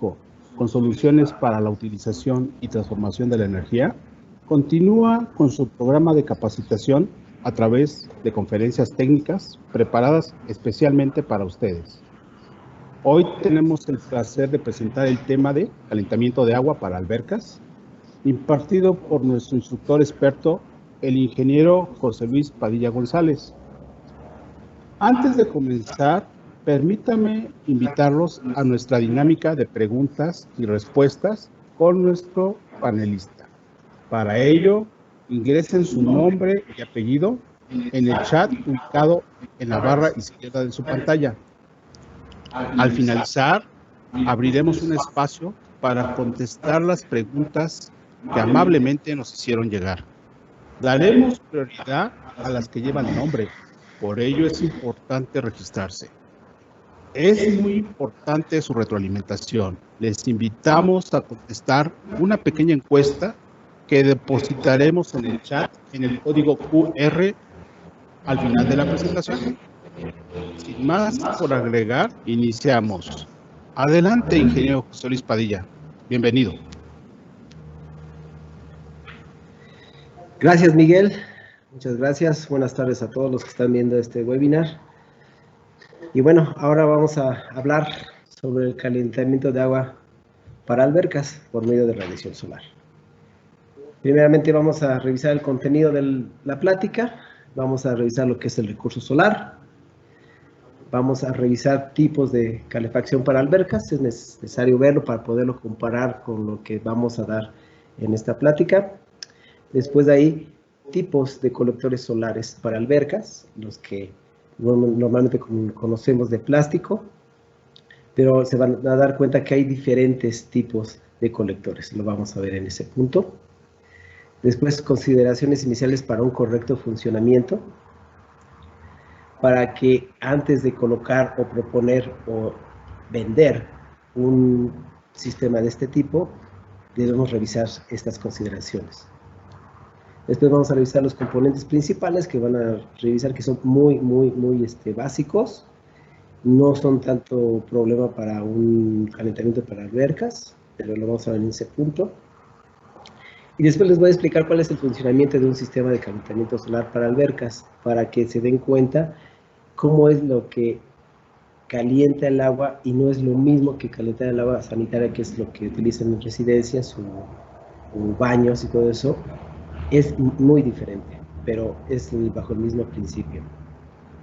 México, con soluciones para la utilización y transformación de la energía, continúa con su programa de capacitación a través de conferencias técnicas preparadas especialmente para ustedes. Hoy tenemos el placer de presentar el tema de calentamiento de agua para albercas, impartido por nuestro instructor experto, el ingeniero José Luis Padilla González. Antes de comenzar, permítame invitarlos a nuestra dinámica de preguntas y respuestas con nuestro panelista. Para ello, ingresen su nombre y apellido en el chat ubicado en la barra izquierda de su pantalla. Al finalizar, abriremos un espacio para contestar las preguntas que amablemente nos hicieron llegar. Daremos prioridad a las que llevan nombre, por ello es importante registrarse. Es muy importante su retroalimentación. Les invitamos a contestar una pequeña encuesta que depositaremos en el chat en el código QR al final de la presentación. Sin más por agregar, iniciamos. Adelante, ingeniero José Luis Padilla. Bienvenido. Gracias, Miguel. Muchas gracias. Buenas tardes a todos los que están viendo este webinar. Y bueno, ahora vamos a hablar sobre el calentamiento de agua para albercas por medio de radiación solar. Primeramente vamos a revisar el contenido de la plática. Vamos a revisar lo que es el recurso solar. Vamos a revisar tipos de calefacción para albercas. Es necesario verlo para poderlo comparar con lo que vamos a dar en esta plática. Después de ahí, tipos de colectores solares para albercas, los que normalmente conocemos de plástico, pero se van a dar cuenta que hay diferentes tipos de colectores. Lo vamos a ver en ese punto. Después, consideraciones iniciales para un correcto funcionamiento, para que antes de colocar o proponer o vender un sistema de este tipo, debemos revisar estas consideraciones. Después vamos a revisar los componentes principales que van a revisar, que son muy básicos. No son tanto problema para un calentamiento para albercas, pero lo vamos a ver en ese punto. Y después les voy a explicar cuál es el funcionamiento de un sistema de calentamiento solar para albercas, para que se den cuenta cómo es lo que calienta el agua y no es lo mismo que calentar el agua sanitaria, que es lo que utilizan en residencias o baños y todo eso. Es muy diferente, pero es bajo el mismo principio.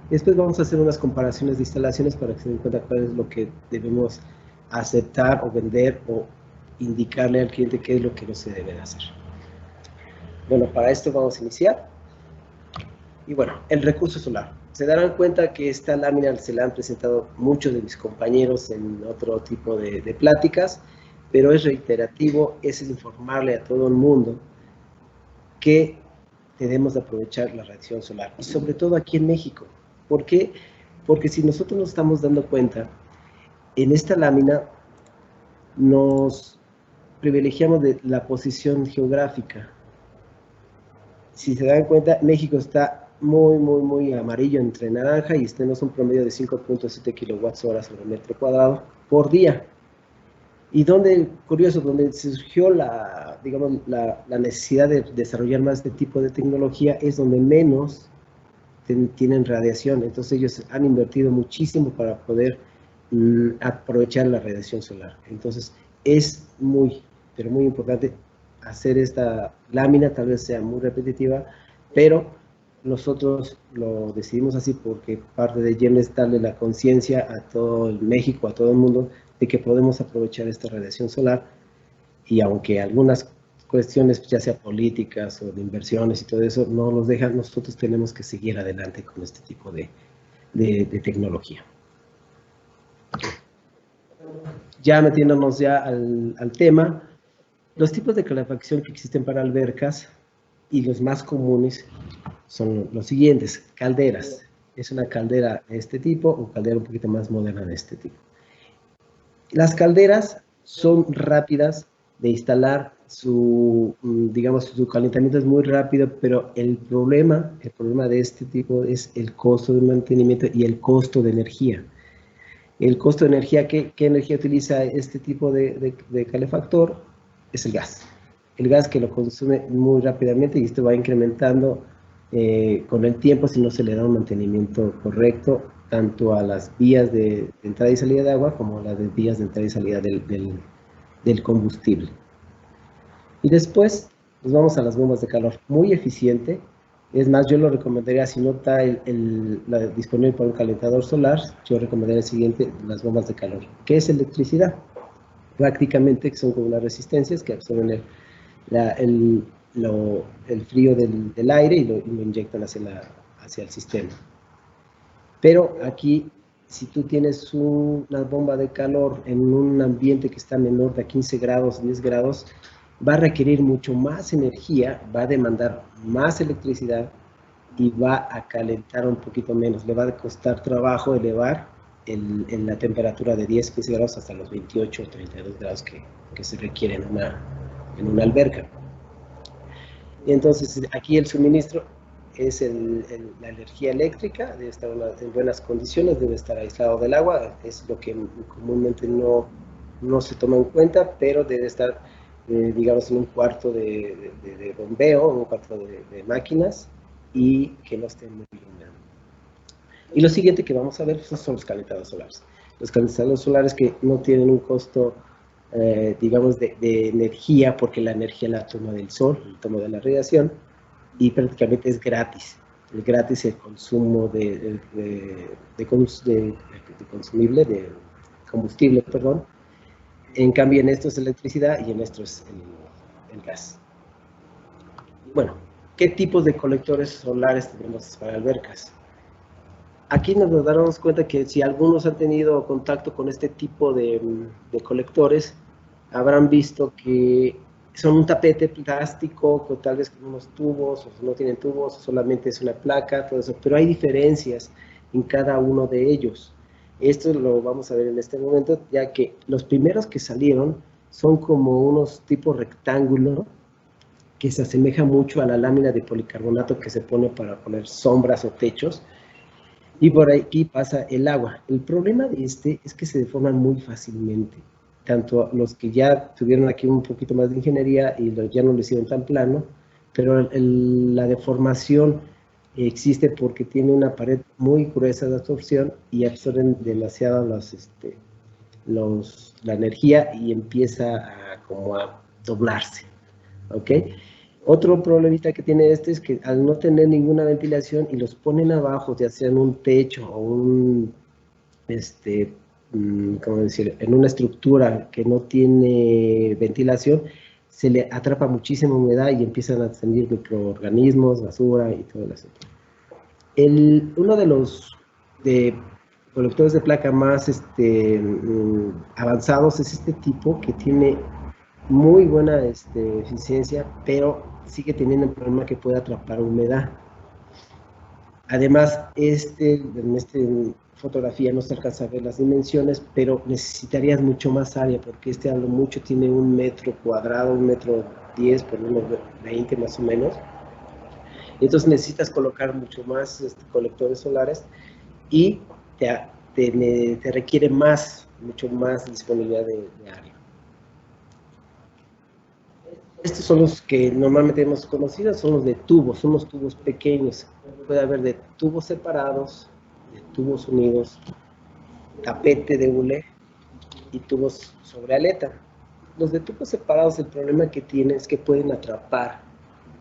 Después vamos a hacer unas comparaciones de instalaciones para que se den cuenta cuál es lo que debemos aceptar o vender o indicarle al cliente qué es lo que no se debe hacer. Bueno, para esto vamos a iniciar. Y bueno, el recurso solar. Se darán cuenta que esta lámina se la han presentado muchos de mis compañeros en otro tipo de pláticas, pero es reiterativo, es informarle a todo el mundo que debemos de aprovechar la radiación solar, y sobre todo aquí en México. ¿Por qué? Porque si nosotros nos estamos dando cuenta, en esta lámina nos privilegiamos de la posición geográfica. Si se dan cuenta, México está muy amarillo entre naranja, y tenemos un promedio de 5.7 kilowatts hora sobre metro cuadrado por día. Y donde, curioso, donde surgió la necesidad de desarrollar más este tipo de tecnología, es donde menos tienen radiación. Entonces ellos han invertido muchísimo para poder aprovechar la radiación solar. Entonces es pero muy importante hacer esta lámina. Tal vez sea muy repetitiva, pero nosotros lo decidimos así porque parte de Jem es darle la conciencia a todo el México, a todo el mundo, de que podemos aprovechar esta radiación solar. Y aunque algunas cuestiones, ya sea políticas o de inversiones y todo eso, no nos dejan, nosotros tenemos que seguir adelante con este tipo de tecnología. Ya metiéndonos ya al tema, los tipos de calefacción que existen para albercas y los más comunes son los siguientes. Calderas. Es una caldera de este tipo o caldera un poquito más moderna de este tipo. Las calderas son rápidas de instalar, su calentamiento es muy rápido, pero el problema de este tipo es el costo de mantenimiento y el costo de energía. El costo de energía, ¿qué energía utiliza este tipo de calefactor? Es el gas. El gas que lo consume muy rápidamente y esto va incrementando con el tiempo si no se le da un mantenimiento correcto tanto a las vías de entrada y salida de agua como a las vías de entrada y salida del combustible. Y después nos vamos a las bombas de calor, muy eficiente. Es más, yo lo recomendaría, si no está disponible para un calentador solar, yo recomendaría el siguiente, las bombas de calor. ¿Qué es electricidad? Prácticamente son como unas resistencias que absorben el frío del aire y lo inyectan hacia el sistema. Pero aquí, si tú tienes una bomba de calor en un ambiente que está menor de 15 grados, 10 grados, va a requerir mucho más energía, va a demandar más electricidad y va a calentar un poquito menos. Le va a costar trabajo elevar la temperatura de 10, 15 grados hasta los 28 o 32 grados que se requiere en una alberca. Y entonces aquí el suministro es la energía eléctrica, debe estar en buenas condiciones, debe estar aislado del agua, es lo que comúnmente no se toma en cuenta, pero debe estar, digamos, en un cuarto de bombeo, un cuarto de máquinas, y que no esté muy iluminado. Y lo siguiente que vamos a ver son los calentadores solares. Los calentadores solares que no tienen un costo, digamos, de energía, porque la energía la toma del sol, la toma de la radiación, y prácticamente es gratis. Es gratis el consumo de consumible, de combustible, perdón. En cambio, en esto es electricidad y en esto es el gas. Bueno, ¿qué tipos de colectores solares tenemos para albercas? Aquí nos daremos cuenta que si algunos han tenido contacto con este tipo de colectores, habrán visto que son un tapete plástico, con tal vez con unos tubos, o no tienen tubos, solamente es una placa, todo eso, pero hay diferencias en cada uno de ellos. Esto lo vamos a ver en este momento, ya que los primeros que salieron son como unos tipos rectángulo, que se asemeja mucho a la lámina de policarbonato que se pone para poner sombras o techos, y por aquí pasa el agua. El problema de este es que se deforman muy fácilmente. Tanto los que ya tuvieron aquí un poquito más de ingeniería y ya no lo hicieron tan plano, pero la deformación existe porque tiene una pared muy gruesa de absorción y absorben demasiado la energía y empieza como a doblarse. ¿Ok? Otro problemita que tiene es que al no tener ninguna ventilación y los ponen abajo, ya sea en un techo o ¿cómo decir? En una estructura que no tiene ventilación, se le atrapa muchísima humedad y empiezan a salir microorganismos, basura y todo eso. Uno de los colectores de placa más avanzados es este tipo que tiene muy buena eficiencia, pero sigue teniendo el problema que puede atrapar humedad. Además, en esta fotografía no se alcanza a ver las dimensiones, pero necesitarías mucho más área, porque a lo mucho tiene 1 metro cuadrado, 1,10 m por 1,20 m más o menos. Entonces necesitas colocar mucho más colectores solares y te requiere mucho más disponibilidad de área. Estos son los que normalmente hemos conocido, son los de tubos, son los tubos pequeños. Puede haber de tubos separados, de tubos unidos, tapete de hule y tubos sobre aleta. Los de tubos separados, el problema que tienen es que pueden atrapar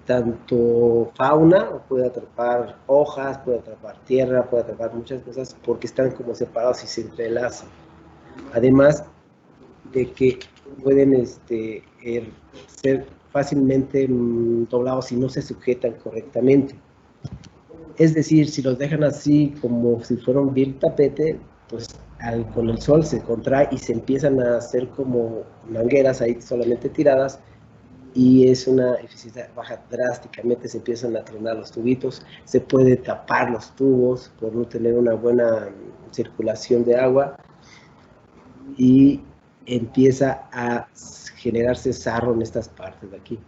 tanto fauna, o puede atrapar hojas, puede atrapar tierra, puede atrapar muchas cosas porque están como separados y se entrelazan. Además de que pueden ser fácilmente doblados y no se sujetan correctamente. Es decir, si los dejan así como si fuera un vil tapete, pues con el sol se contrae y se empiezan a hacer como mangueras ahí solamente tiradas y es una eficiencia baja drásticamente, se empiezan a tronar los tubitos, se puede tapar los tubos por no tener una buena circulación de agua y empieza a generarse sarro en estas partes de aquí.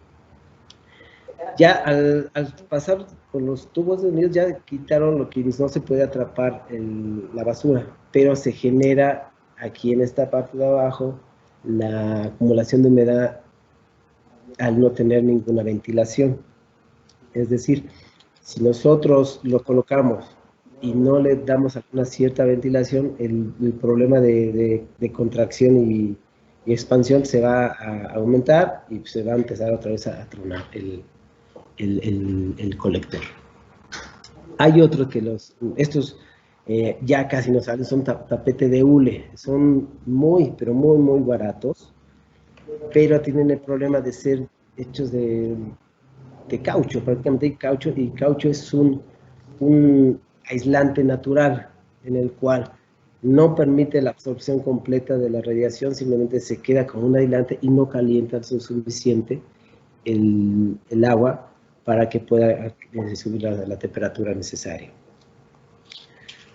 Ya al pasar con los tubos de unidos ya quitaron lo que no se puede atrapar la basura. pero se genera aquí en esta parte de abajo la acumulación de humedad al no tener ninguna ventilación. Es decir, si nosotros lo colocamos y no le damos una cierta ventilación, el problema de contracción y expansión se va a aumentar y se va a empezar otra vez a tronar el colector. Hay otros que estos ya casi no salen, son tapete de hule, son muy, pero muy, muy baratos, pero tienen el problema de ser hechos de caucho, prácticamente caucho, y caucho es un aislante natural en el cual no permite la absorción completa de la radiación, simplemente se queda como un aislante y no calienta lo suficiente el agua para que pueda subir la temperatura necesaria.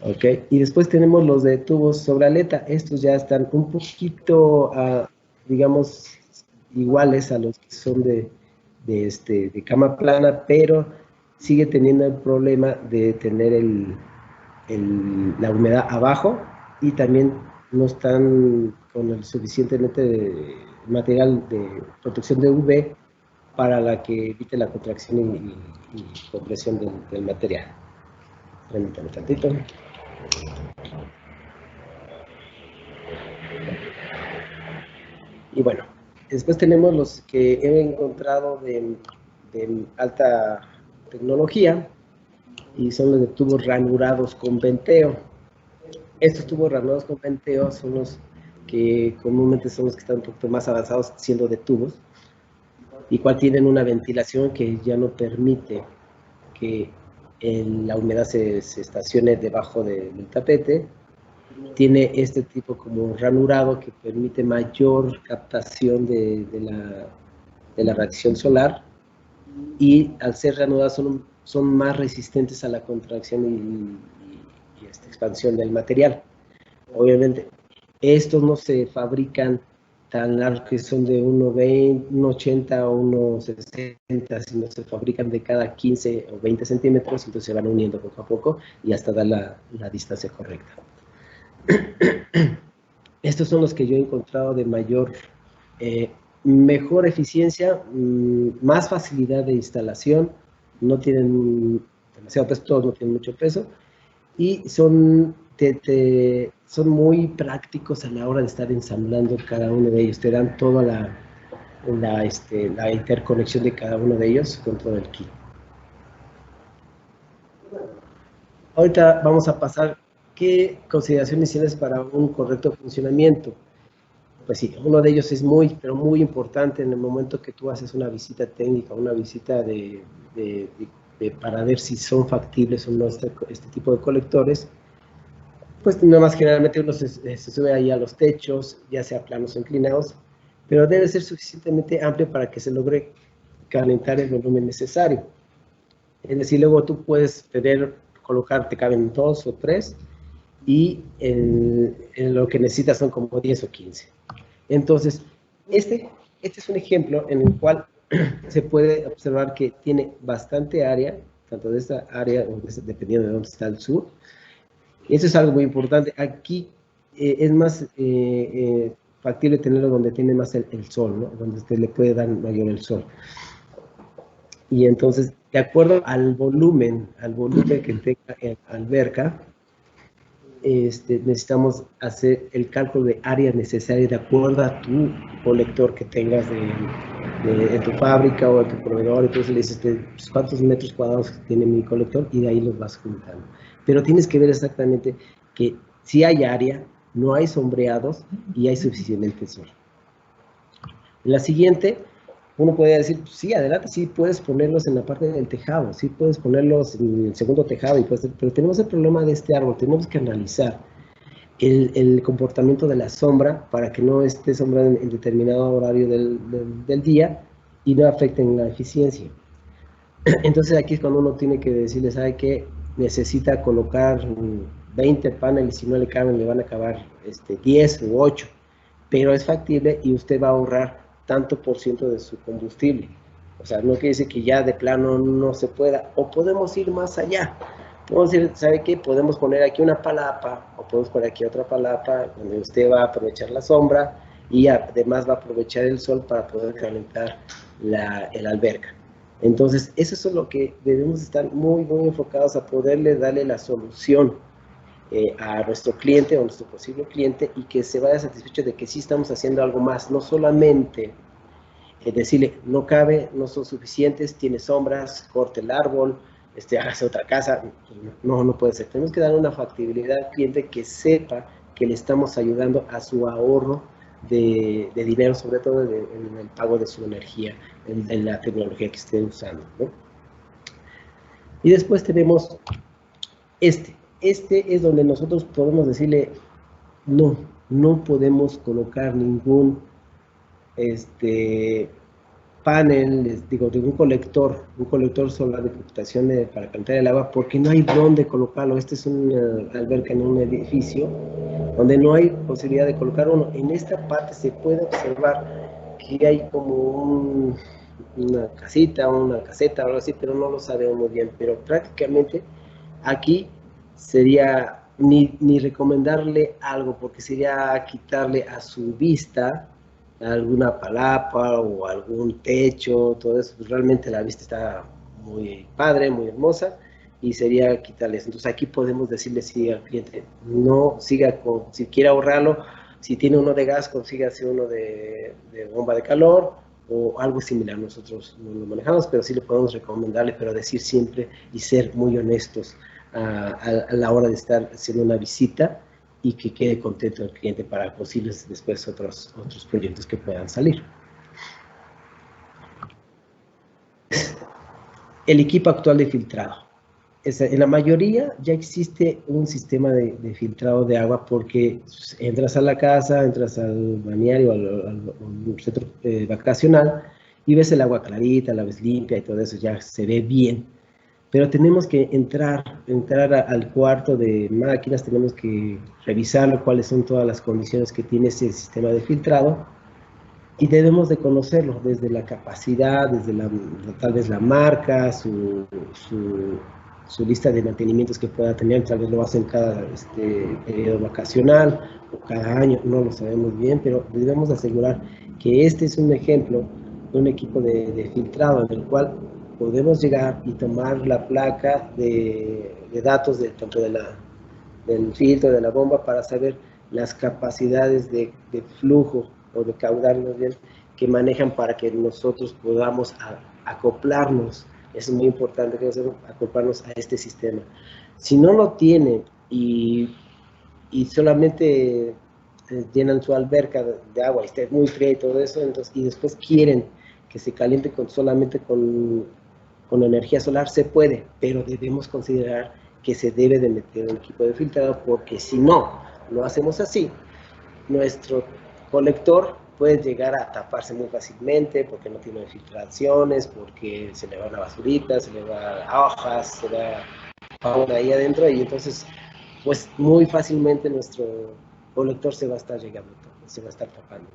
¿Ok? Y después tenemos los de tubos sobre aleta. Estos ya están un poquito, digamos, iguales a los que son de cama plana, pero sigue teniendo el problema de tener la humedad abajo y también no están con el suficientemente material de protección de UV para la que evite la contracción y compresión del material. Permítame tantito. Y bueno, después tenemos los que he encontrado de alta tecnología y son los de tubos ranurados con venteo. Estos tubos ranurados con venteo son los que comúnmente son los que están un poquito más avanzados siendo de tubos, y cual tienen una ventilación que ya no permite que la humedad se estacione debajo del tapete. Tiene este tipo como ranurado que permite mayor captación de la radiación solar, y al ser ranurados son más resistentes a la contracción y expansión del material. Obviamente, estos no se fabrican tan largos que son de 1,20, 1,80 o 1,60, sino se fabrican de cada 15 o 20 centímetros, entonces se van uniendo poco a poco y hasta dar la distancia correcta. Estos son los que yo he encontrado de mejor eficiencia, más facilidad de instalación, no tienen demasiado peso, todos no tienen mucho peso, y son muy prácticos a la hora de estar ensamblando cada uno de ellos. Te dan toda la interconexión de cada uno de ellos con todo el kit. Ahorita vamos a pasar qué consideraciones tienes para un correcto funcionamiento. Pues sí, uno de ellos es muy, pero muy importante en el momento que tú haces una visita técnica, una visita para ver si son factibles o no este tipo de colectores. Pues nada más generalmente uno se sube ahí a los techos, ya sea planos o inclinados, pero debe ser suficientemente amplio para que se logre calentar el volumen necesario. Es decir, luego tú puedes colocar, te caben 2 o 3, y en lo que necesitas son como 10 o 15. Entonces, este es un ejemplo en el cual se puede observar que tiene bastante área, tanto de esta área, dependiendo de dónde está el sur. Eso es algo muy importante. Aquí es más factible tenerlo donde tiene más el sol, ¿no? Donde usted le puede dar mayor el sol. Y entonces, de acuerdo al volumen que tenga en alberca, necesitamos hacer el cálculo de área necesaria de acuerdo a tu colector que tengas en tu fábrica o en tu proveedor. Entonces le dices pues, cuántos metros cuadrados tiene mi colector, y de ahí los vas juntando. Pero tienes que ver exactamente que si hay área, no hay sombreados y hay suficientemente sol. En la siguiente, uno puede decir, pues, sí, adelante, sí puedes ponerlos en la parte del tejado, sí puedes ponerlos en el segundo tejado, pero tenemos el problema de este árbol. Tenemos que analizar el comportamiento de la sombra para que no esté sombrando en determinado horario del día y no afecten la eficiencia. Entonces aquí es cuando uno tiene que decirle, ¿sabe qué? Necesita colocar 20 paneles, si no le caben, le van a acabar 10 u 8, pero es factible y usted va a ahorrar tanto por ciento de su combustible. O sea, no quiere decir que ya de plano no se pueda, o podemos ir más allá. Vamos a decir, ¿sabe qué? Podemos poner aquí una palapa, o podemos poner aquí otra palapa, donde usted va a aprovechar la sombra, y además va a aprovechar el sol para poder calentar el alberca. Entonces, eso es lo que debemos estar muy, muy enfocados a poderle darle la solución a nuestro cliente o nuestro posible cliente, y que se vaya satisfecho de que sí estamos haciendo algo más, no solamente decirle, no cabe, no son suficientes, tiene sombras, corte el árbol, hágase otra casa. No puede ser. Tenemos que dar una factibilidad al cliente que sepa que le estamos ayudando a su ahorro de dinero, sobre todo en el pago de su energía, en la tecnología que esté usando, ¿no? Y después tenemos este es donde nosotros podemos decirle, no podemos colocar ningún panel, les digo, de un colector solar de computación para calentar el agua, porque no hay dónde colocarlo. Este es una alberca en un edificio donde no hay posibilidad de colocar uno. En esta parte se puede observar que hay como una casita, una caseta o algo así, pero no lo sabemos muy bien. Pero prácticamente aquí sería ni recomendarle algo, porque sería quitarle a su vista alguna palapa o algún techo, todo eso. Realmente la vista está muy padre, muy hermosa, y sería quitarles. Entonces aquí podemos decirle sí al cliente, no siga con, si quiere ahorrarlo, si tiene uno de gas, consígase uno de bomba de calor o algo similar. Nosotros no lo manejamos, pero sí le podemos recomendarle, pero decir siempre y ser muy honestos a la hora de estar haciendo una visita, y que quede contento el cliente para posibles después otros proyectos que puedan salir. El equipo actual de filtrado. En la mayoría ya existe un sistema de filtrado de agua, porque entras a la casa, entras al balneario, al centro vacacional, y ves el agua clarita, la ves limpia y todo eso, ya se ve bien. Pero tenemos que entrar al cuarto de máquinas, tenemos que revisar cuáles son todas las condiciones que tiene ese sistema de filtrado, y debemos de conocerlo desde la capacidad, desde tal vez la marca, su lista de mantenimientos que pueda tener. Tal vez lo hacen cada periodo vacacional o cada año, no lo sabemos bien, pero debemos asegurar que este es un ejemplo de un equipo de filtrado en el cual podemos llegar y tomar la placa de datos tanto del filtro, de la bomba, para saber las capacidades de flujo o de caudal, más bien, que manejan, para que nosotros podamos acoplarnos. Es muy importante que nosotros acoplarnos a este sistema. Si no lo tienen y solamente llenan su alberca de agua y está muy fría y todo eso, entonces, y después quieren que se caliente solamente con energía solar, se puede, pero debemos considerar que se debe de meter un equipo de filtrado, porque si no lo hacemos así, nuestro colector puede llegar a taparse muy fácilmente, porque no tiene filtraciones, porque se le va la basurita, se le va hojas, se le va fauna ahí adentro, y entonces pues muy fácilmente nuestro colector se va a estar llegando, se va a estar tapando.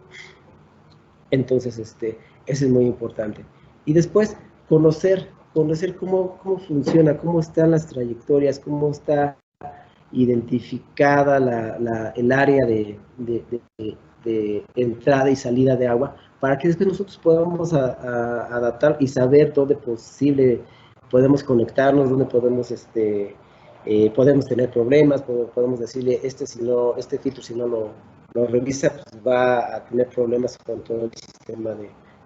Entonces eso es muy importante. Y después conocer cómo funciona, cómo están las trayectorias, cómo está identificada el área de entrada y salida de agua, para que después nosotros podamos adaptar y saber dónde podemos conectarnos, dónde podemos podemos tener problemas, podemos decirle, este filtro si no lo revisa, pues va a tener problemas con todo el sistema,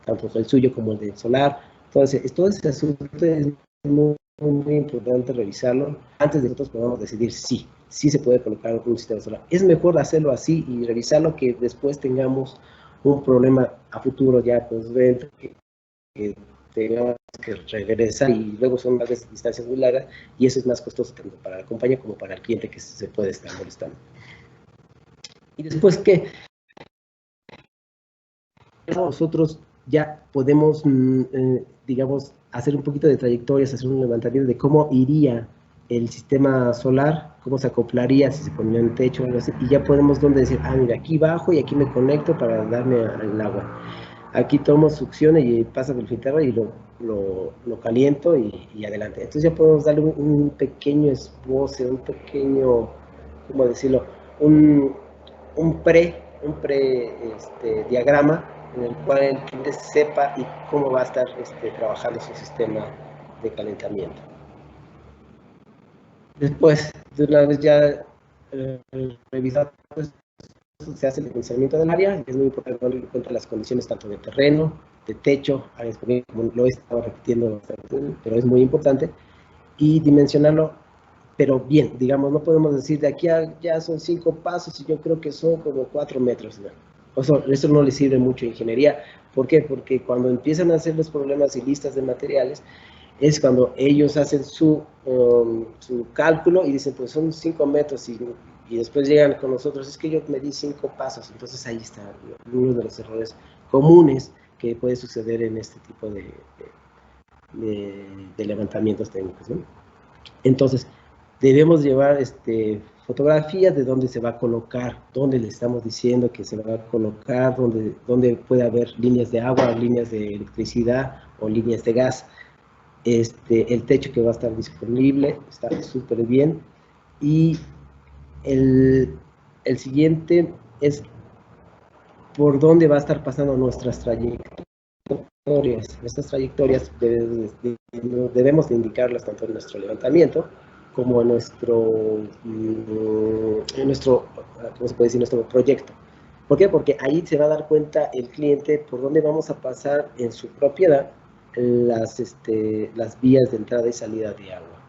tanto el suyo como el del solar. Entonces, todo ese asunto es muy, muy importante revisarlo antes de que nosotros podamos decidir sí se puede colocar un sistema solar. Es mejor hacerlo así y revisarlo, que después tengamos un problema a futuro ya, pues venta, que tengamos que regresar, y luego son más distancias muy largas, y eso es más costoso tanto para la compañía como para el cliente, que se puede estar molestando. Y después, ¿qué? Nosotros ya podemos, digamos, hacer un poquito de trayectorias, hacer un levantamiento de cómo iría el sistema solar, cómo se acoplaría si se ponía en el techo o algo así, y ya podemos donde decir, mira, aquí bajo y aquí me conecto para darme el agua. Aquí tomo succión y pasa del filtrador y lo caliento y adelante. Entonces ya podemos darle un pequeño esboce, un pequeño, ¿cómo decirlo? Un diagrama en el cual el cliente sepa y cómo va a estar trabajando su sistema de calentamiento. Después, de una vez ya revisado, se hace el dimensionamiento del área. Es muy importante tener en cuenta las condiciones tanto de terreno, de techo, como lo he estado repitiendo bastante, pero es muy importante, y dimensionarlo, pero bien, digamos, no podemos decir de aquí a ya son 5 pasos y yo creo que son como 4 metros, ¿no? Eso no le sirve mucho a ingeniería. ¿Por qué? Porque cuando empiezan a hacer los problemas y listas de materiales, es cuando ellos hacen su cálculo y dicen, pues son 5 metros y después llegan con nosotros, es que yo medí 5 pasos. Entonces ahí está uno de los errores comunes que puede suceder en este tipo de levantamientos técnicos, ¿no? Entonces, debemos llevar fotografías de dónde se va a colocar, dónde le estamos diciendo que se va a colocar, dónde puede haber líneas de agua, líneas de electricidad o líneas de gas. El techo que va a estar disponible está súper bien. Y el siguiente es por dónde va a estar pasando nuestras trayectorias. Estas trayectorias debemos de indicarlas tanto en nuestro levantamiento como en nuestro ¿cómo se puede decir? Nuestro proyecto. ¿Por qué? Porque ahí se va a dar cuenta el cliente por dónde vamos a pasar en su propiedad las vías de entrada y salida de agua.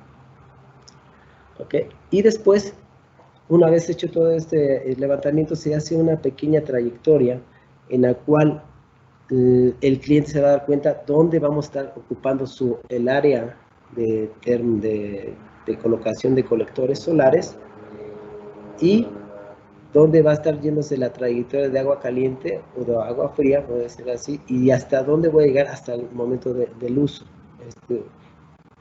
¿Ok? Y después, una vez hecho todo este levantamiento, se hace una pequeña trayectoria en la cual el cliente se va a dar cuenta dónde vamos a estar ocupando el área de colocación de colectores solares y dónde va a estar yéndose la trayectoria de agua caliente o de agua fría, puede ser así, y hasta dónde voy a llegar hasta el momento del uso.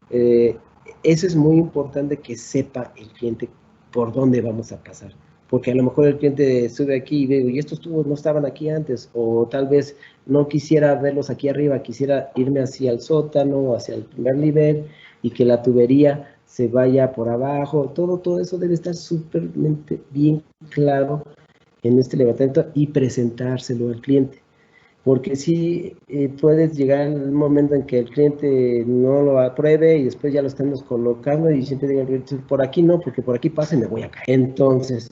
Eso es muy importante que sepa el cliente por dónde vamos a pasar, porque a lo mejor el cliente sube aquí y ve, y estos tubos no estaban aquí antes, o tal vez no quisiera verlos aquí arriba, quisiera irme hacia el sótano, hacia el primer nivel, y que la tubería se vaya por abajo. Todo eso debe estar súper bien claro en este levantamiento y presentárselo al cliente. Porque sí puedes llegar al momento en que el cliente no lo apruebe y después ya lo estamos colocando y siempre digo, por aquí no, porque por aquí pasa y me voy a caer. Entonces,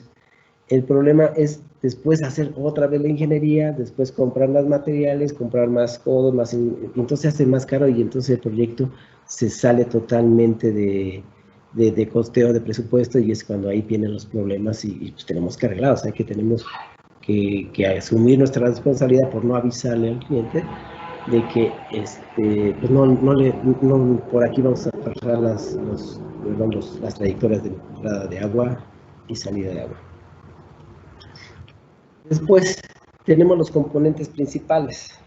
el problema es después hacer otra vez la ingeniería, después comprar más materiales, comprar más codos, entonces se hace más caro y entonces el proyecto se sale totalmente de costeo, de presupuesto, y es cuando ahí vienen los problemas y pues tenemos que arreglar, o sea que tenemos que asumir nuestra responsabilidad por no avisarle al cliente de que pues no por aquí vamos a pasar las trayectorias de entrada de agua y salida de agua. Después tenemos los componentes principales.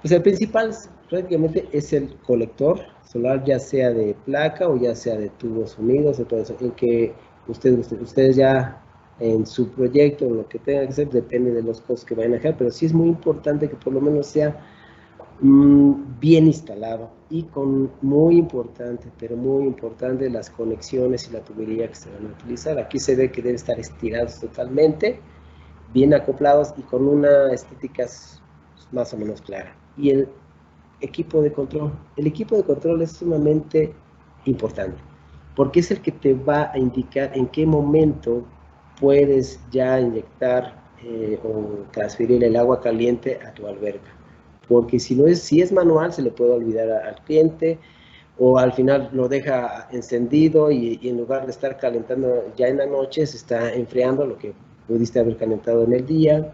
Pues el principal prácticamente es el colector solar, ya sea de placa o ya sea de tubos unidos, de todo eso, en que ustedes ya en su proyecto, lo que tengan que hacer, depende de los costos que vayan a dejar, pero sí es muy importante que por lo menos sea bien instalado y muy importante, pero muy importante, las conexiones y la tubería que se van a utilizar. Aquí se ve que deben estar estirados totalmente, bien acoplados y con una estética más o menos clara. Y el equipo de control. El equipo de control es sumamente importante, porque es el que te va a indicar en qué momento puedes ya inyectar o transferir el agua caliente a tu alberca. Porque si es manual, se le puede olvidar al cliente, o al final lo deja encendido y en lugar de estar calentando ya en la noche, se está enfriando lo que pudiste haber calentado en el día.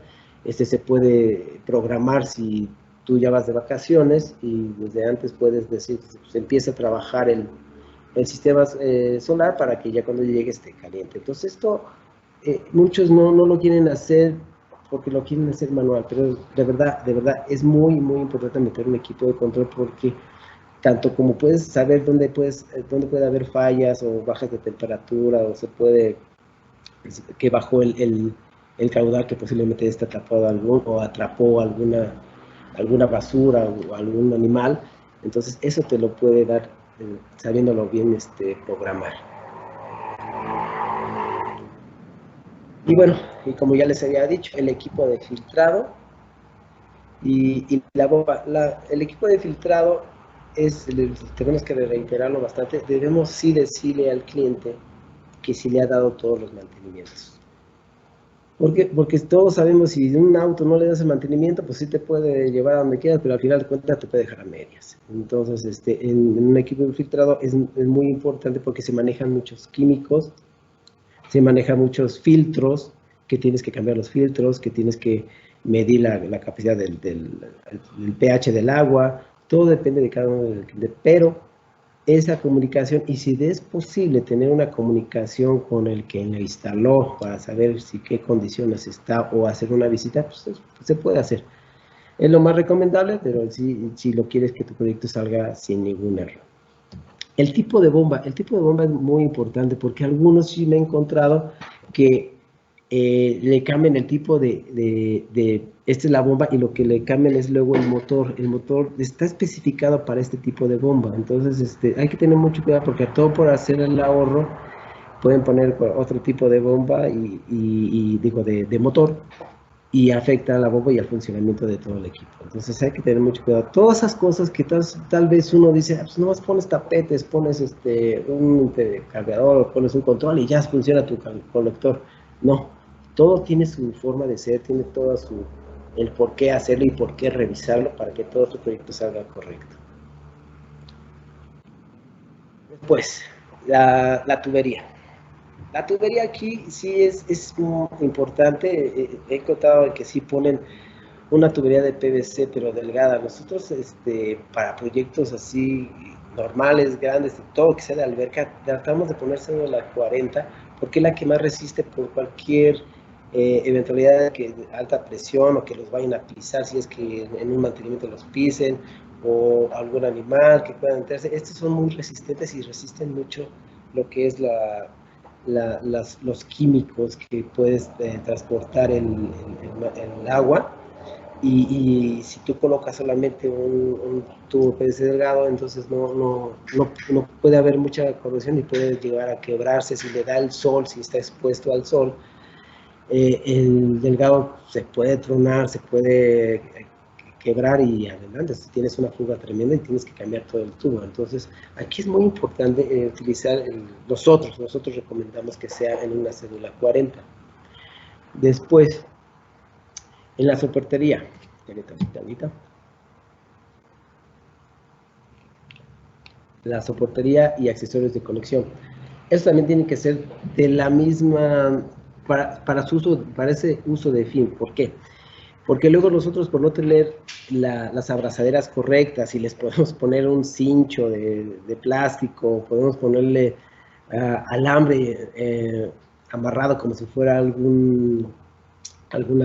Se puede programar si tú ya vas de vacaciones y desde antes puedes decir, pues empieza a trabajar el sistema solar para que ya cuando llegue esté caliente. Entonces esto muchos no lo quieren hacer porque lo quieren hacer manual, pero de verdad es muy importante meter un equipo de control, porque tanto como puedes saber dónde puede haber fallas o bajas de temperatura, o se puede que bajó el caudal, que posiblemente está tapado o atrapó alguna alguna basura o algún animal. Entonces eso te lo puede dar sabiéndolo bien programar. Y bueno, y como ya les había dicho, el equipo de filtrado y la bomba. El equipo de filtrado tenemos que reiterarlo bastante, debemos sí decirle al cliente que si le ha dado todos los mantenimientos. ¿Por qué? Porque todos sabemos, si un auto no le das el mantenimiento, pues sí te puede llevar a donde quieras, pero al final de cuentas te puede dejar a medias. Entonces, en un equipo de filtrado es muy importante porque se manejan muchos químicos, se manejan muchos filtros, que tienes que cambiar los filtros, que tienes que medir la capacidad del pH del agua, todo depende de cada uno del cliente, pero esa comunicación, y si es posible tener una comunicación con el que lo instaló para saber si qué condiciones está o hacer una visita, pues se puede hacer. Es lo más recomendable, pero si lo quieres que tu proyecto salga sin ningún error. El tipo de bomba es muy importante porque algunos sí me he encontrado que le cambian el tipo esta es la bomba y lo que le cambian es luego el motor. El motor está especificado para este tipo de bomba, entonces hay que tener mucho cuidado porque a todo por hacer el ahorro pueden poner otro tipo de bomba digo de motor y afecta a la bomba y al funcionamiento de todo el equipo. Entonces hay que tener mucho cuidado. Todas esas cosas que tal vez uno dice, pues nomás pones tapetes, pones un cargador, pones un control y ya funciona tu conector. No, todo tiene su forma de ser, tiene todo el por qué hacerlo y por qué revisarlo para que todo tu proyecto salga correcto. Después, la tubería. La tubería aquí sí es muy importante. He contado que sí ponen una tubería de PVC pero delgada. Nosotros para proyectos así normales, grandes, todo que sea de alberca, tratamos de ponérselo a la 40 porque es la que más resiste por cualquier eventualidad de alta presión o que los vayan a pisar si es que en un mantenimiento los pisen o algún animal que pueda entrarse. Estos son muy resistentes y resisten mucho lo que es los químicos que puedes transportar el agua. Y si tú colocas solamente un tubo PVC delgado, entonces no puede haber mucha corrosión y puede llegar a quebrarse si le da el sol, si está expuesto al sol. El delgado se puede tronar, se puede quebrar y adelante, si tienes una fuga tremenda y tienes que cambiar todo el tubo. Entonces, aquí es muy importante utilizar nosotros recomendamos que sea en una cédula 40. Después, en la soportería, la soportería y accesorios de conexión. Eso también tiene que ser de la misma, para ese uso de fin. ¿Por qué? Porque luego nosotros, por no tener las abrazaderas correctas y les podemos poner un cincho de plástico, podemos ponerle alambre amarrado como si fuera alguna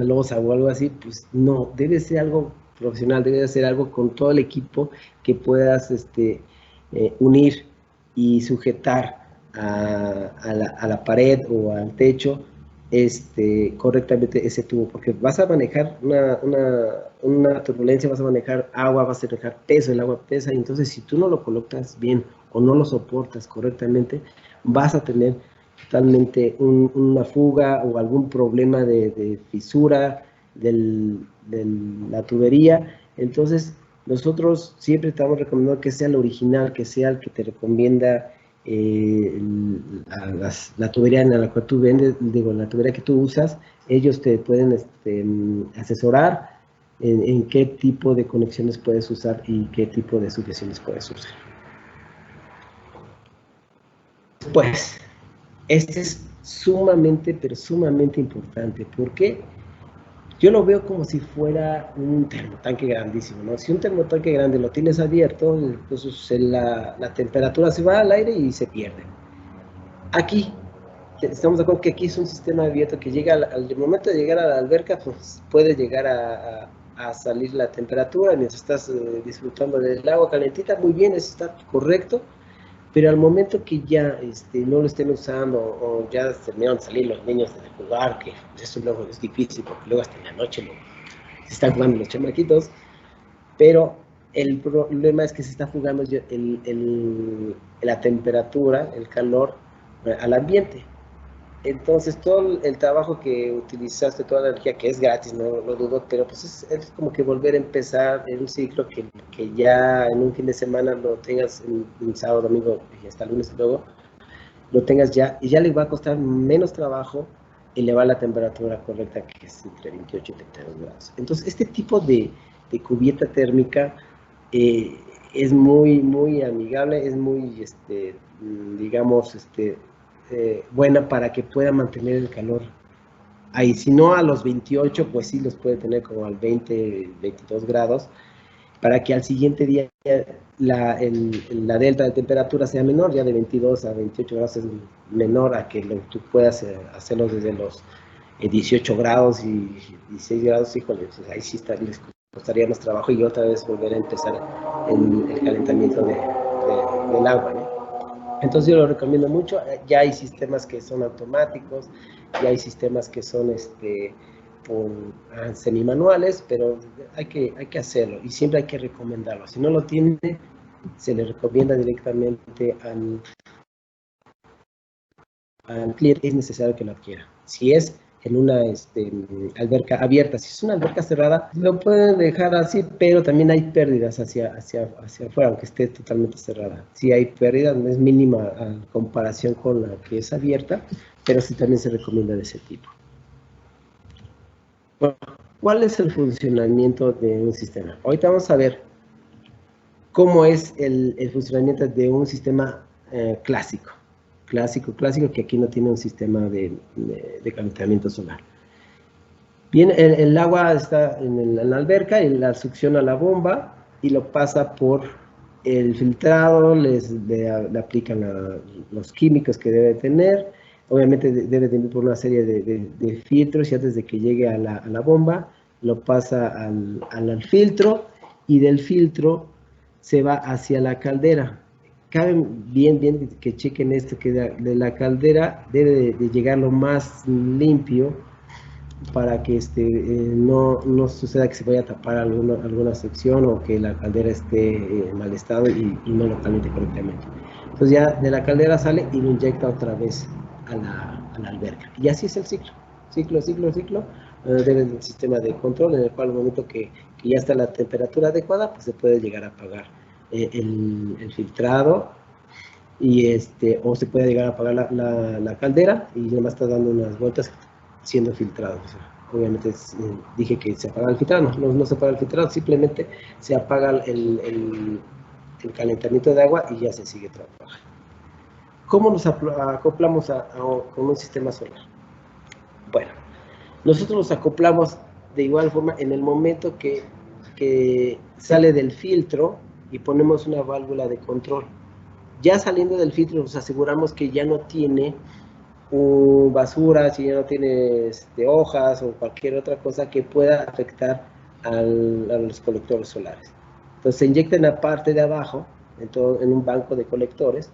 losa o algo así, pues no, debe ser algo profesional, debe ser algo con todo el equipo que puedas unir y sujetar a la pared o al techo correctamente ese tubo, porque vas a manejar una turbulencia, vas a manejar agua, vas a manejar peso, el agua pesa, y entonces si tú no lo colocas bien o no lo soportas correctamente, vas a tener totalmente una fuga o algún problema de fisura de la tubería. Entonces nosotros siempre estamos recomendando que sea el original, que sea el que te recomienda la tubería en la cual tú vendes, digo, la tubería que tú usas. Ellos te pueden asesorar en qué tipo de conexiones puedes usar y qué tipo de sujeciones puedes usar. Pues, este es sumamente, pero sumamente importante. ¿Por qué? Yo lo veo como si fuera un termotanque grandísimo, ¿no? Si un termotanque grande lo tienes abierto, entonces la temperatura se va al aire y se pierde. Aquí, estamos de acuerdo que aquí es un sistema abierto que llega al momento de llegar a la alberca, pues puede llegar a salir la temperatura mientras estás disfrutando del agua calentita. Muy bien, eso está correcto. Pero al momento que ya no lo estén usando o ya terminaron de salir los niños de jugar, que eso luego es difícil porque luego hasta en la noche se están jugando los chamaquitos, pero el problema es que se está fugando la temperatura, el calor, al ambiente. Entonces, todo el trabajo que utilizaste, toda la energía, que es gratis, no lo dudo, pero pues es como que volver a empezar en un ciclo que ya en un fin de semana lo tengas en sábado, domingo y hasta lunes y luego, lo tengas ya, y ya le va a costar menos trabajo elevar la temperatura correcta, que es entre 28 y 32 grados. Entonces, este tipo de cubierta térmica es muy amigable, es muy, digamos, buena para que pueda mantener el calor ahí. Si no a los 28, pues sí los puede tener como al 20, 22 grados, para que al siguiente día la delta de temperatura sea menor, ya de 22 a 28 grados es menor a que tú puedas hacerlo desde los 18 grados y 16 grados, híjole, pues ahí sí les costaría más trabajo y otra vez volver a empezar el calentamiento del agua, ¿no? Entonces yo lo recomiendo mucho. Ya hay sistemas que son automáticos, ya hay sistemas que son semimanuales, pero hay que hacerlo y siempre hay que recomendarlo. Si no lo tiene, se le recomienda directamente al cliente, es necesario que lo adquiera. Si es en una alberca abierta, si es una alberca cerrada, lo pueden dejar así, pero también hay pérdidas hacia afuera, aunque esté totalmente cerrada. Sí hay pérdidas, no es mínima a comparación con la que es abierta, pero sí también se recomienda de ese tipo. Bueno, ¿cuál es el funcionamiento de un sistema? Ahorita vamos a ver cómo es el funcionamiento de un sistema clásico, que aquí no tiene un sistema de calentamiento solar. Bien, el agua está en la alberca y la succiona la bomba y lo pasa por el filtrado, le aplican los químicos que debe tener. Obviamente debe tener por una serie de filtros y antes de que llegue a la bomba lo pasa al filtro, y del filtro se va hacia la caldera. Cabe bien que chequen esto, que de la caldera debe de llegar lo más limpio para que no suceda que se vaya a tapar alguna sección o que la caldera esté en mal estado y no lo caliente correctamente. Entonces ya de la caldera sale y lo inyecta otra vez a la alberca. Y así es el ciclo. Debe un sistema de control en el cual al momento que ya está la temperatura adecuada, pues se puede llegar a apagar el filtrado y o se puede llegar a apagar la caldera y nada más está dando unas vueltas siendo filtrado. O sea, obviamente dije que se apaga el filtrado, no se apaga el filtrado, simplemente se apaga el calentamiento de agua y ya se sigue trabajando. ¿Cómo nos acoplamos con un sistema solar? Bueno, nosotros nos acoplamos de igual forma en el momento que sale del filtro y ponemos una válvula de control. Ya saliendo del filtro nos aseguramos que ya no tiene basura, si ya no tiene hojas o cualquier otra cosa que pueda afectar a los colectores solares. Entonces se inyecta en la parte de abajo, en un banco de colectores,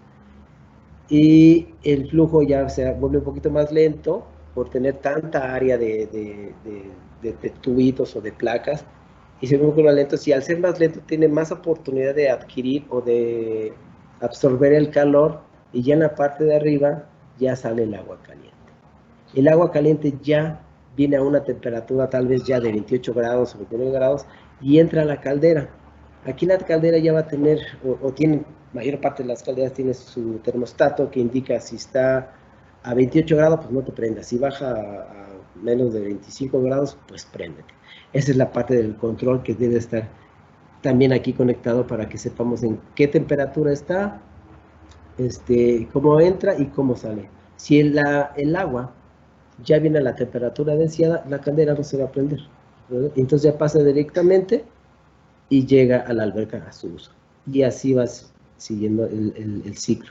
y el flujo ya se vuelve un poquito más lento por tener tanta área de tubitos o de placas, y se vuelve un poco más lento. Si al ser más lento tiene más oportunidad de adquirir o de absorber el calor, y ya en la parte de arriba ya sale el agua caliente. El agua caliente ya viene a una temperatura tal vez ya de 28 grados o 29 grados y entra a la caldera. Aquí la caldera ya va a tener, o tiene, mayor parte de las calderas tiene su termostato que indica si está a 28 grados, pues no te prendas. Si baja a menos de 25 grados, pues préndete. Esa es la parte del control que debe estar también aquí conectado para que sepamos en qué temperatura está, cómo entra y cómo sale. Si el agua ya viene a la temperatura deseada, la caldera no se va a prender, ¿verdad? Entonces ya pasa directamente y llega a la alberca a su uso. Y así vas siguiendo el ciclo.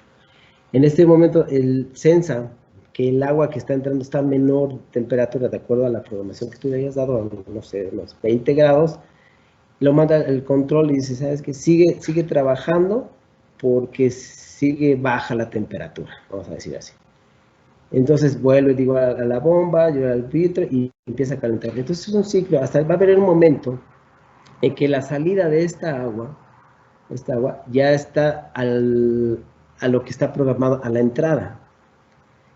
En este momento, el sensa que el agua que está entrando está a menor temperatura, de acuerdo a la programación que tú le hayas dado, no sé, unos 20 grados, lo manda el control y dice, ¿sabes qué? Sigue trabajando porque sigue baja la temperatura, vamos a decir así. Entonces vuelve, digo, a la bomba, lleva al filtro y empieza a calentar. Entonces es un ciclo, hasta va a haber un momento en que la salida de esta agua ya está a lo que está programado a la entrada.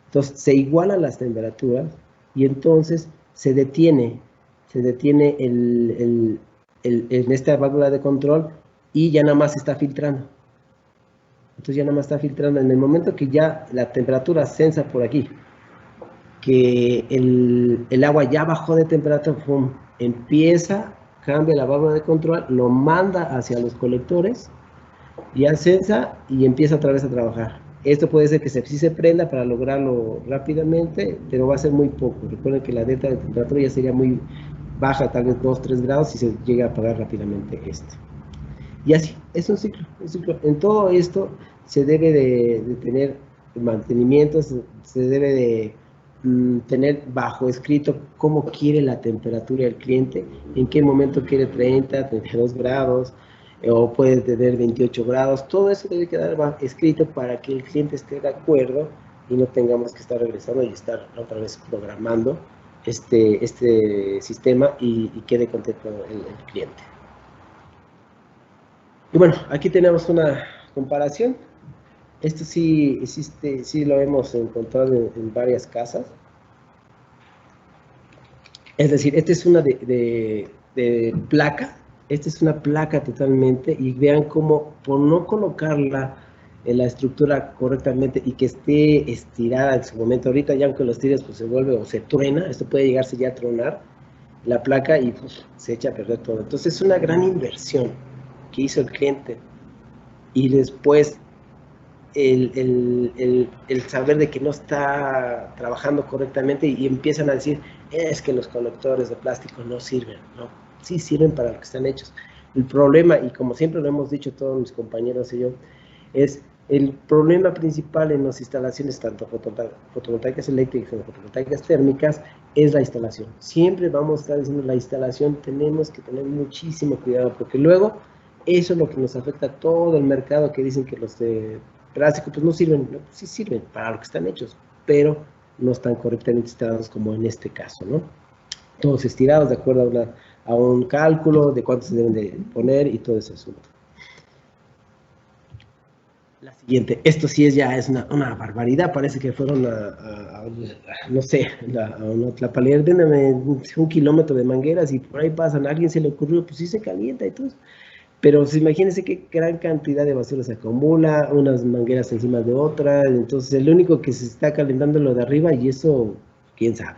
Entonces se igualan las temperaturas y entonces se detiene en esta válvula de control y ya nada más está filtrando. Entonces ya nada más está filtrando. En el momento que ya la temperatura ascensa por aquí, que el agua ya bajó de temperatura, cambia la válvula de control, lo manda hacia los colectores y ascensa y empieza otra vez a trabajar. Esto puede ser que sí se prenda para lograrlo rápidamente, pero va a ser muy poco. Recuerden que la delta de temperatura ya sería muy baja, tal vez 2-3 grados, si se llega a apagar rápidamente esto. Y así, es un ciclo. En todo esto se debe de tener mantenimiento, se debe de tener bajo escrito cómo quiere la temperatura del cliente, en qué momento quiere 30, 32 grados, o puede tener 28 grados. Todo eso debe quedar escrito para que el cliente esté de acuerdo y no tengamos que estar regresando y estar otra vez programando este sistema y quede contento el cliente. Y bueno, aquí tenemos una comparación. Esto sí existe, sí lo hemos encontrado en varias casas. Es decir, esta es una de placa. Esta es una placa totalmente. Y vean cómo por no colocarla en la estructura correctamente y que esté estirada en su momento. Ahorita ya aunque lo estires pues se vuelve o se truena. Esto puede llegarse ya a tronar la placa y pues, se echa a perder todo. Entonces es una gran inversión que hizo el cliente. Y después el saber de que no está trabajando correctamente y empiezan a decir, es que los conectores de plástico no sirven, ¿no? Sí sirven para lo que están hechos. El problema, y como siempre lo hemos dicho todos mis compañeros y yo, es el problema principal en las instalaciones, tanto fotovoltaicas eléctricas como fotovoltaicas térmicas, es la instalación. Siempre vamos a estar diciendo la instalación, tenemos que tener muchísimo cuidado, porque luego eso es lo que nos afecta a todo el mercado, que dicen que los de plástico pues no sirven, no, sí sirven para lo que están hechos, pero no están correctamente instalados como en este caso, ¿no? Todos estirados de acuerdo a un cálculo de cuánto se deben de poner y todo ese asunto. La siguiente, esto sí es una barbaridad, parece que fueron no sé, a una Tlapalera, un kilómetro de mangueras y por ahí pasan, a alguien se le ocurrió, pues sí se calienta y todo. Pero pues, imagínense qué gran cantidad de basura se acumula, unas mangueras encima de otras, entonces el único que se está calentando es lo de arriba y eso, quién sabe.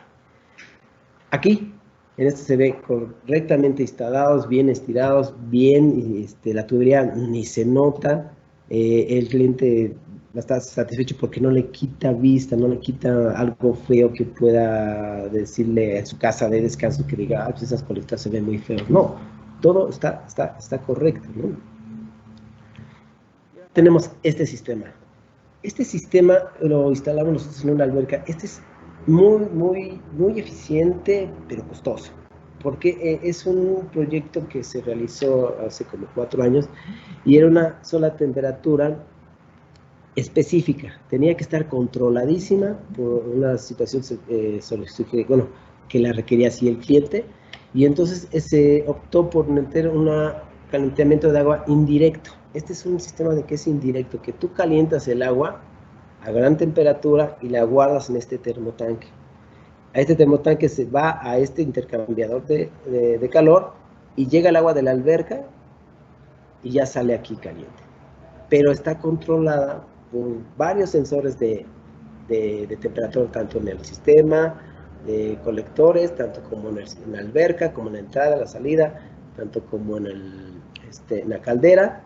Aquí, en este se ve correctamente instalados, bien estirados, bien, la tubería ni se nota, el cliente está satisfecho porque no le quita vista, no le quita algo feo que pueda decirle a su casa de descanso que diga, pues esas colectoras se ven muy feos. No, todo está correcto, ¿no? Tenemos este sistema. Este sistema lo instalamos nosotros en una alberca. Este es muy eficiente, pero costoso. Porque es un proyecto que se realizó hace como 4 años y era una sola temperatura específica. Tenía que estar controladísima por una situación que la requería así el cliente. Y entonces se optó por meter un calentamiento de agua indirecto. Este es un sistema de que es indirecto, que tú calientas el agua a gran temperatura y la guardas en este termotanque. A este termotanque se va a este intercambiador de calor y llega el agua de la alberca y ya sale aquí caliente. Pero está controlada por varios sensores de temperatura, tanto en el sistema de colectores, tanto como en la alberca, como en la entrada, la salida, tanto como en la caldera,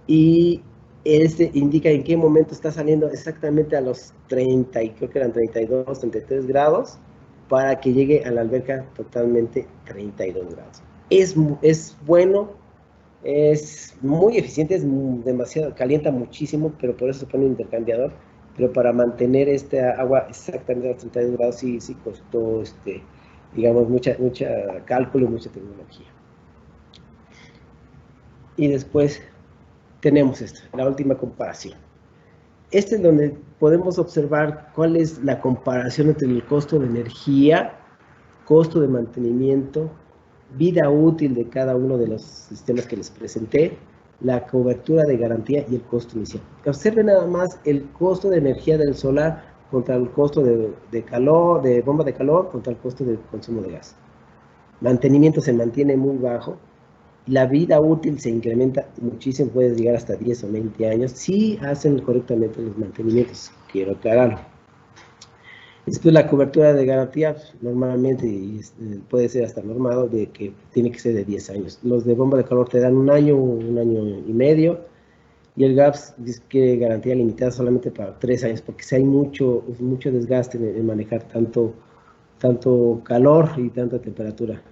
y indica en qué momento está saliendo exactamente a los 30, y creo que eran 32, 33 grados, para que llegue a la alberca totalmente 32 grados. Es bueno, es muy eficiente, es demasiado, calienta muchísimo, pero por eso se pone un intercambiador. Pero para mantener esta agua exactamente a los 32 grados sí costó, digamos, mucha cálculo y mucha tecnología. Y después tenemos esto, la última comparación. Este es donde podemos observar cuál es la comparación entre el costo de energía, costo de mantenimiento vida útil de cada uno de los sistemas que les presenté, la cobertura de garantía y el costo inicial. Observen nada más el costo de energía del solar contra el costo de calor, de bomba de calor, contra el costo del consumo de gas. Mantenimiento se mantiene muy bajo, la vida útil se incrementa muchísimo, puede llegar hasta 10 o 20 años, si hacen correctamente los mantenimientos, quiero aclararlo. Después la cobertura de garantía, normalmente puede ser hasta normado, de que tiene que ser de 10 años. Los de bomba de calor te dan un año y medio, y el GAPS dice que garantía limitada solamente para 3 años, porque si hay mucho desgaste en manejar tanto calor y tanta temperatura.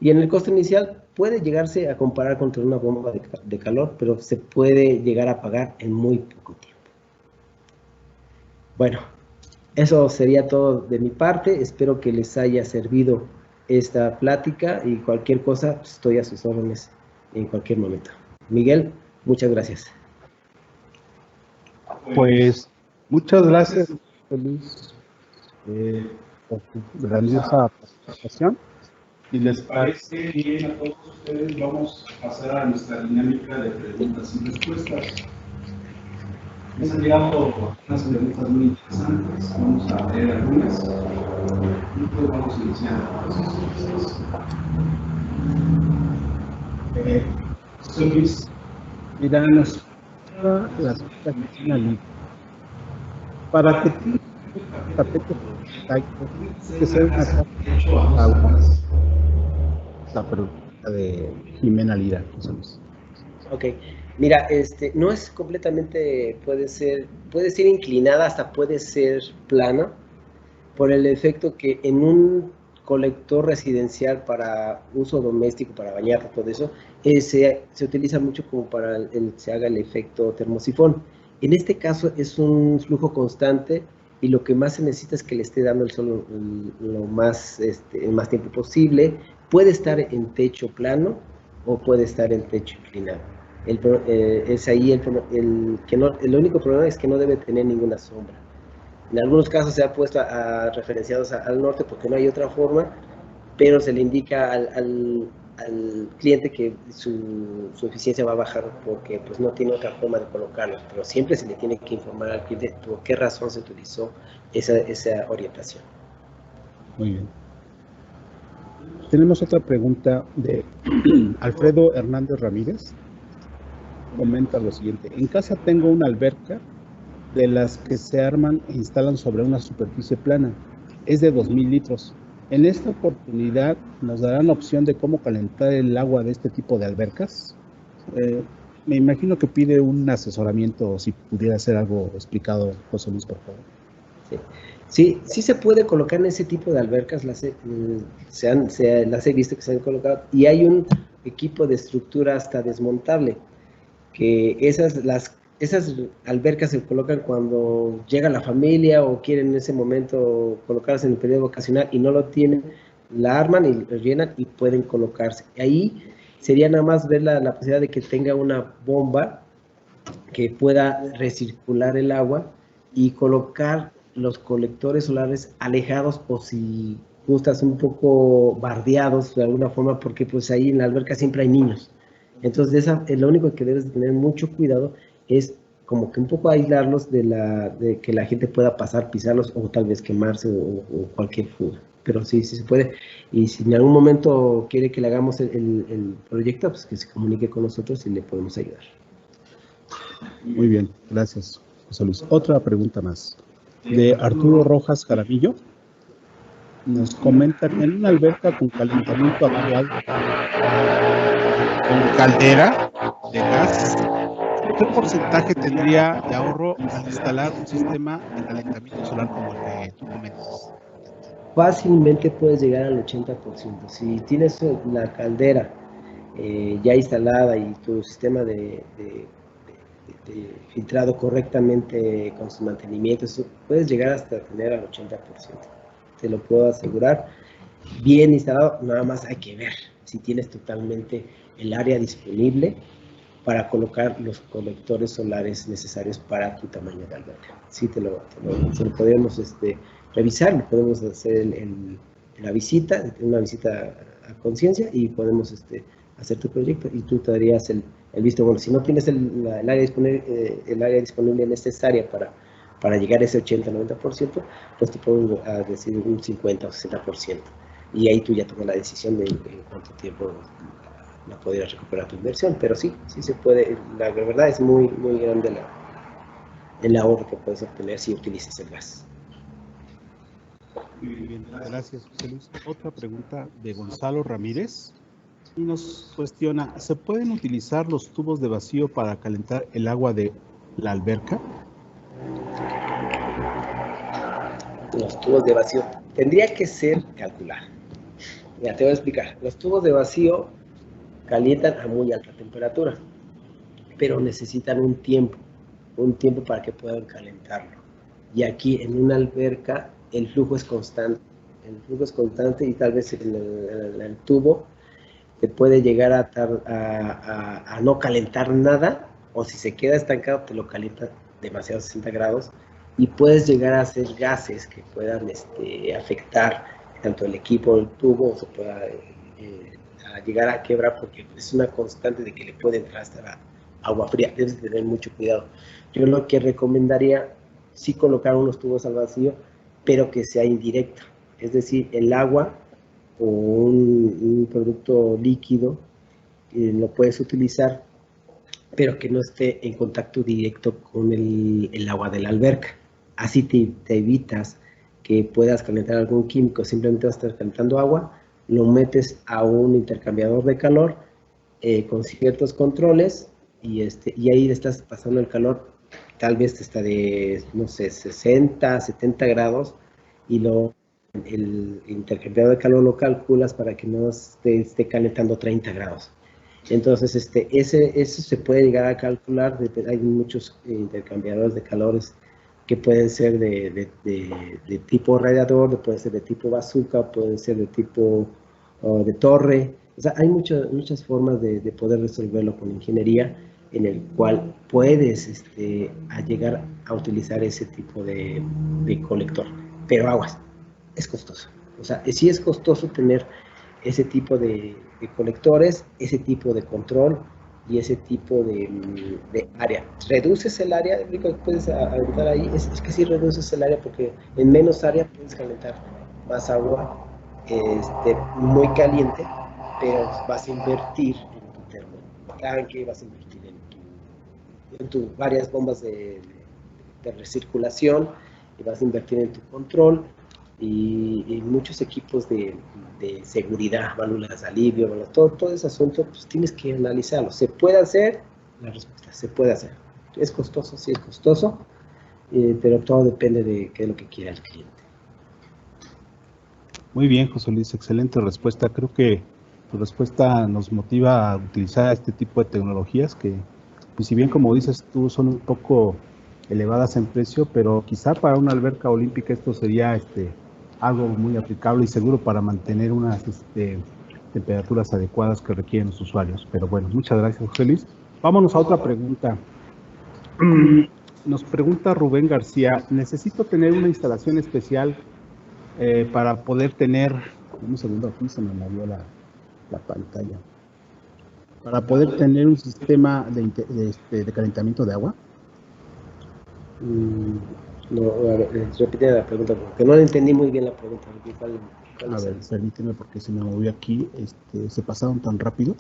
Y en el costo inicial puede llegarse a comparar contra una bomba de calor, pero se puede llegar a pagar en muy poco tiempo. Bueno, eso sería todo de mi parte. Espero que les haya servido esta plática y cualquier cosa, pues, estoy a sus órdenes en cualquier momento. Miguel, muchas gracias. Pues muchas gracias, Luis, por tu grandiosa participación. Si les parece bien a todos ustedes, vamos a pasar a nuestra dinámica de preguntas y respuestas. Nos han llegado unas preguntas muy interesantes, vamos a leer algunas y pues vamos iniciando el proceso. Luis, mira, nos la Cristina Lee. Para que tenga un tapete tiene que ser una casa agua. La pregunta de Jimena Lira, José Luis. Ok, mira, no es completamente, puede ser inclinada, hasta puede ser plana, por el efecto que en un colector residencial para uso doméstico, para bañar, todo eso, se utiliza mucho como para se haga el efecto termosifón. En este caso es un flujo constante y lo que más se necesita es que le esté dando el sol el más tiempo posible. Puede estar en techo plano o puede estar en techo inclinado. Es ahí el único problema es que no debe tener ninguna sombra. En algunos casos se ha puesto referenciados al norte porque no hay otra forma, pero se le indica al cliente que su eficiencia va a bajar porque pues, no tiene otra forma de colocarlos, pero siempre se le tiene que informar al cliente por qué razón se utilizó esa orientación. Muy bien. Tenemos otra pregunta de Alfredo Hernández Ramírez. Comenta lo siguiente: en casa tengo una alberca de las que se arman e instalan sobre una superficie plana. Es de 2000 litros. En esta oportunidad nos darán la opción de cómo calentar el agua de este tipo de albercas. Me imagino que pide un asesoramiento, si pudiera ser algo explicado, José Luis, por favor. Sí, sí se puede colocar en ese tipo de albercas, las he visto que se han colocado, y hay un equipo de estructura hasta desmontable, que esas albercas se colocan cuando llega la familia o quieren en ese momento colocarse en el periodo vacacional y no lo tienen, la arman y lo llenan y pueden colocarse. Ahí sería nada más ver la posibilidad de que tenga una bomba que pueda recircular el agua y colocar los colectores solares alejados o si gustas un poco bardeados de alguna forma, porque pues ahí en la alberca siempre hay niños. Entonces lo único que debes de tener mucho cuidado es como que un poco aislarlos de que la gente pueda pasar, pisarlos o tal vez quemarse o cualquier fuga. Pero sí se puede. Y si en algún momento quiere que le hagamos el proyecto, pues que se comunique con nosotros y le podemos ayudar. Muy bien, gracias, José Luis. Otra pregunta más, de Arturo Rojas Jaramillo. Nos comenta que en una alberca con calentamiento actual, con caldera de gas, ¿qué porcentaje tendría de ahorro al instalar un sistema de calentamiento solar como el que tú comentas? Fácilmente puedes llegar al 80%. Si tienes la caldera ya instalada y tu sistema de filtrado correctamente con sus mantenimientos, puedes llegar hasta tener al 80%. Te lo puedo asegurar. Bien instalado, nada más hay que ver si tienes totalmente el área disponible para colocar los colectores solares necesarios para tu tamaño de alberca. Sí, te lo podemos revisar, podemos hacer la visita, una visita a conciencia, y podemos hacer tu proyecto y tú te darías el visto bueno. Si no tienes el área disponible necesaria para llegar a ese 80-90%, pues te puedo decir un 50 o 60%. Y ahí tú ya tomas la decisión de en cuánto tiempo la podrías recuperar tu inversión. Pero sí se puede. La verdad es muy, muy grande el ahorro que puedes obtener si utilizas el gas. Muy bien, gracias, José Luis. Otra pregunta de Gonzalo Ramírez y nos cuestiona, ¿se pueden utilizar los tubos de vacío para calentar el agua de la alberca? Los tubos de vacío tendría que ser calculado. Ya te voy a explicar. Los tubos de vacío calientan a muy alta temperatura, pero necesitan un tiempo para que puedan calentarlo. Y aquí en una alberca el flujo es constante. Y tal vez en el tubo te puede llegar a no calentar nada, o si se queda estancado te lo calienta demasiado a 60 grados, y puedes llegar a hacer gases que puedan afectar tanto el equipo del tubo, o se pueda a llegar a quebrar, porque es una constante de que le puede entrar hasta agua fría. Debes tener mucho cuidado. Yo lo que recomendaría, sí colocar unos tubos al vacío, pero que sea indirecto, es decir, el agua o un producto líquido lo puedes utilizar, pero que no esté en contacto directo con el agua de la alberca. Así te evitas que puedas calentar algún químico. Simplemente vas a estar calentando agua, lo metes a un intercambiador de calor con ciertos controles, y ahí le estás pasando el calor, tal vez está de, no sé, 60, 70 grados, y el intercambiador de calor lo calculas para que no esté calentando 30 grados. Entonces, eso se puede llegar a calcular. Hay muchos intercambiadores de calores que pueden ser de tipo radiador, pueden ser de tipo bazooka, pueden ser de tipo de torre. O sea, hay muchas formas de poder resolverlo con ingeniería, en el cual puedes llegar a utilizar ese tipo de colector. Pero aguas, es costoso. O sea, sí es costoso tener ese tipo de colectores, ese tipo de control y ese tipo de área. Reduces el área, lo único que puedes aventar ahí es que sí reduces el área, porque en menos área puedes calentar más agua muy caliente, pero vas a invertir en tu termotanque, vas a invertir en tus varias bombas de recirculación, y vas a invertir en tu control y muchos equipos de seguridad, válvulas de alivio, todo ese asunto, pues tienes que analizarlo. ¿Se puede hacer? La respuesta, se puede hacer. ¿Es costoso? Sí, es costoso, pero todo depende de qué es lo que quiera el cliente. Muy bien, José Luis, excelente respuesta. Creo que tu respuesta nos motiva a utilizar este tipo de tecnologías que, pues, si bien como dices tú, son un poco elevadas en precio, pero quizá para una alberca olímpica esto sería algo muy aplicable y seguro para mantener unas temperaturas adecuadas que requieren los usuarios. Pero bueno, muchas gracias, José Luis. Vámonos a otra pregunta. Nos pregunta Rubén García, ¿necesito tener una instalación especial para poder tener, un segundo, aquí se me movió la pantalla, para poder tener un sistema de calentamiento de agua? No, repite la pregunta, porque no entendí muy bien la pregunta. A ver, permíteme, porque se me movió aquí, se pasaron tan rápido.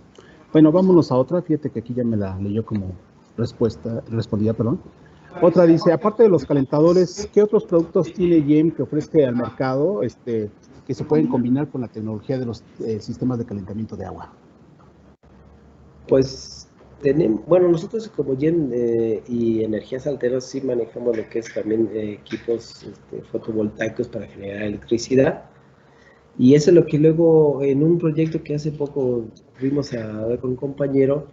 Bueno, vámonos a otra. Fíjate que aquí ya me la leyó como respondida, perdón. Otra dice, aparte de los calentadores, ¿qué otros productos tiene GEM que ofrece al mercado que se pueden combinar con la tecnología de los sistemas de calentamiento de agua? Pues bueno, nosotros como GEM y Energías Alternas sí manejamos lo que es también equipos fotovoltaicos para generar electricidad. Y eso es lo que luego, en un proyecto que hace poco fuimos a ver con un compañero,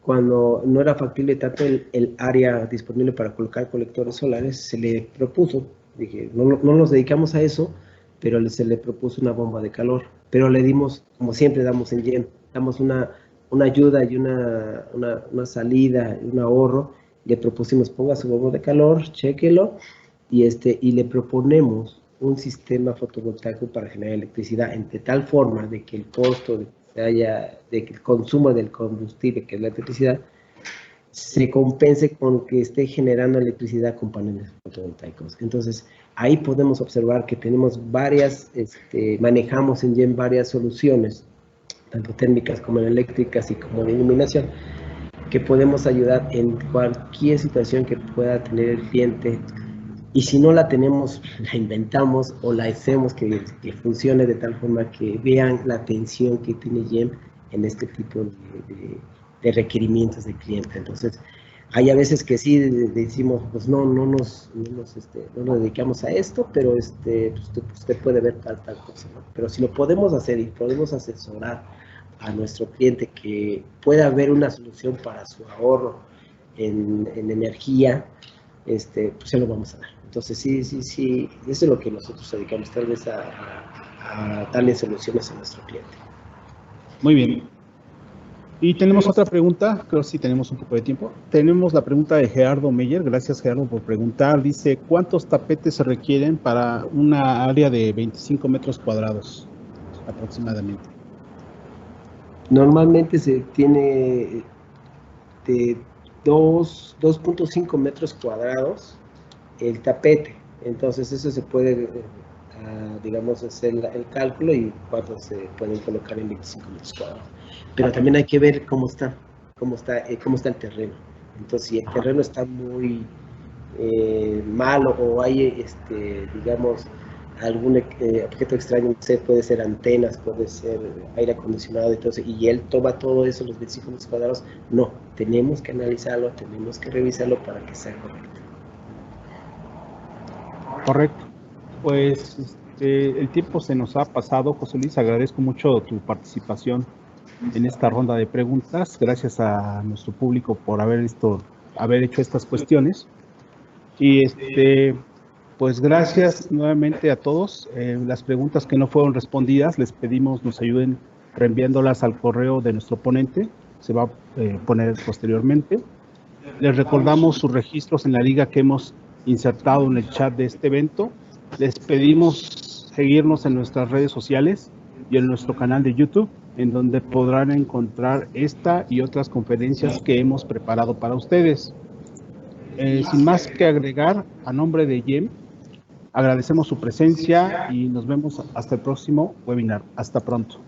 cuando no era factible tanto el área disponible para colocar colectores solares, se le propuso, dije, no nos dedicamos a eso, pero se le propuso una bomba de calor. Pero le dimos, como siempre damos en GEM, damos una ayuda y una salida, un ahorro. Le propusimos, ponga su bomba de calor, chéquelo, y le proponemos un sistema fotovoltaico para generar electricidad de tal forma de que el costo de que el consumo del combustible, que es la electricidad, se compense con que esté generando electricidad con paneles fotovoltaicos. Entonces, ahí podemos observar que tenemos manejamos en GEM varias soluciones, tanto térmicas como eléctricas y como de iluminación, que podemos ayudar en cualquier situación que pueda tener el cliente. Y si no la tenemos, la inventamos o la hacemos que funcione de tal forma que vean la atención que tiene GEM en este tipo de requerimientos del cliente. Entonces, hay a veces que sí decimos, pues no nos dedicamos a esto, pero usted puede ver tal cosa, ¿no? Pero si lo podemos hacer y podemos asesorar a nuestro cliente que pueda haber una solución para su ahorro en energía, pues se lo vamos a dar. Entonces, sí, eso es lo que nosotros dedicamos, tal vez a darle soluciones a nuestro cliente. Muy bien. Y tenemos otra pregunta, creo que sí tenemos un poco de tiempo. Tenemos la pregunta de Gerardo Meyer. Gracias, Gerardo, por preguntar. Dice, ¿cuántos tapetes se requieren para una área de 25 metros cuadrados aproximadamente? Normalmente se tiene de 2.5 metros cuadrados el tapete. Entonces eso se puede, digamos, hacer el cálculo y cuánto se pueden colocar en 25 metros cuadrados. Pero también hay que ver cómo está el terreno. Entonces, si el terreno está muy malo o hay, digamos, algún objeto extraño, puede ser antenas, puede ser aire acondicionado, entonces, y él toma todo eso, los 25 metros cuadrados, no, tenemos que analizarlo, tenemos que revisarlo para que sea correcto. Correcto. Pues el tiempo se nos ha pasado, José Luis. Agradezco mucho tu participación en esta ronda de preguntas. Gracias a nuestro público por haber hecho estas cuestiones. Y pues gracias nuevamente a todos. Las preguntas que no fueron respondidas, les pedimos nos ayuden reenviándolas al correo de nuestro ponente. Se va a poner posteriormente. Les recordamos sus registros en la liga que hemos insertado en el chat de este evento. Les pedimos seguirnos en nuestras redes sociales y en nuestro canal de YouTube, en donde podrán encontrar esta y otras conferencias que hemos preparado para ustedes. Sin más que agregar, a nombre de GEM, agradecemos su presencia y nos vemos hasta el próximo webinar. Hasta pronto.